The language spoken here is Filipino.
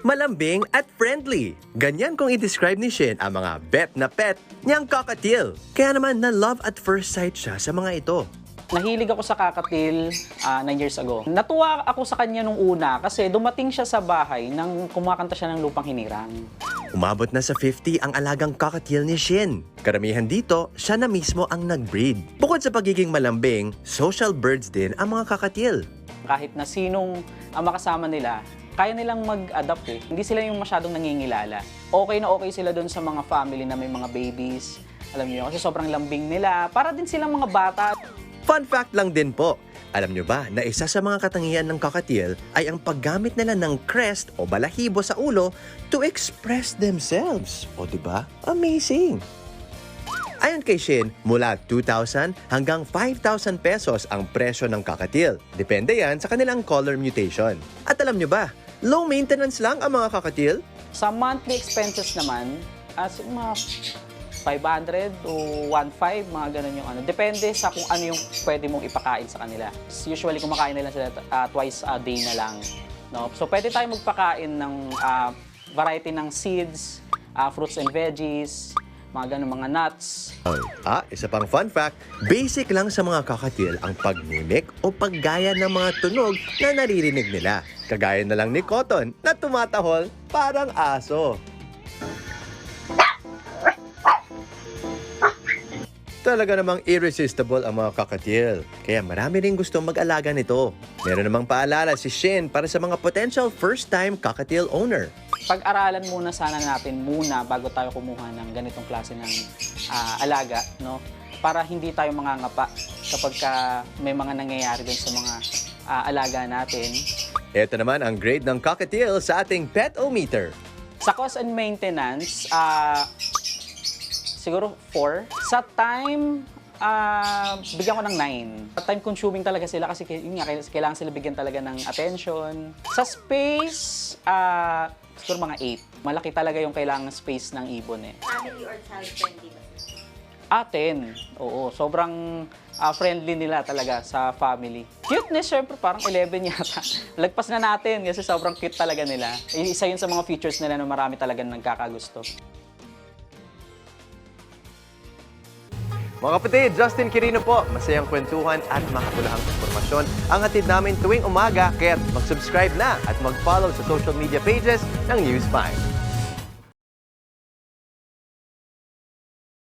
malambing at friendly. Ganyan kung i-describe ni Shin ang mga bet na pet niyang cockatiel. Kaya naman na love at first sight siya sa mga ito. Nahilig ako sa cockatiel 9 years ago. Natuwa ako sa kanya nung una kasi dumating siya sa bahay nang kumakanta siya ng Lupang Hinirang. Umabot na sa 50 ang alagang cockatiel ni Shin. Karamihan dito, siya na mismo ang nag-breed. Bukod sa pagiging malambing, social birds din ang mga cockatiel. Kahit na sinong makasama nila, kaya nilang mag-adapt eh. Hindi sila yung masyadong nangingilala. Okay na okay sila doon sa mga family na may mga babies. Alam niyo, kasi sobrang lambing nila. Para din silang mga bata. Fun fact lang din po, alam nyo ba na isa sa mga katangian ng cockatiel ay ang paggamit nila ng crest o balahibo sa ulo to express themselves. O diba? Amazing! Ayon kay Shin, mula 2,000 hanggang 5,000 pesos ang presyo ng cockatiel. Depende yan sa kanilang color mutation. At alam nyo ba, low maintenance lang ang mga cockatiel? Sa monthly expenses naman, as mga 500 to 1.5, mga ganun yung ano. Depende sa kung ano yung pwede mong ipakain sa kanila. Usually, kumakain nila sila twice a day na lang. No? So, pwede tayo magpakain ng variety ng seeds, fruits and veggies, mga ganun, mga nuts. Isa pang fun fact, basic lang sa mga cockatiel ang pagmimik o paggaya ng mga tunog na naririnig nila. Kagaya na lang ni Cotton na tumatahol parang aso. Talaga namang irresistible ang mga cockatiel, kaya marami rin gustong mag-alaga nito. Meron namang paalala si Shin para sa mga potential first-time cockatiel owner. Pag-aralan muna sana natin bago tayo kumuha ng ganitong klase ng alaga, no? Para hindi tayo mangangapa kapag may mga nangyayari dun sa mga alaga natin. Ito naman ang grade ng cockatiel sa ating Pet-O-Meter. Sa cost and maintenance, siguro 4. Sa time, bigyan ko ng 9. Time consuming talaga sila kasi yun nga, kailangan sila bigyan talaga ng attention. Sa space, siguro mga 8. Malaki talaga yung kailangan space ng ibon eh. Family or child-friendly ba? 10. Oo, sobrang friendly nila talaga sa family. Cuteness, syempre, parang 11 yata. Lagpas na natin kasi sobrang cute talaga nila. Isa yun sa mga features nila na marami talaga nagkakagusto. Mga kapatid, Justin Quirino po. Masayang kwentuhan at makapulahang informasyon ang hatid namin tuwing umaga. Kaya mag-subscribe na at mag-follow sa social media pages ng News 5.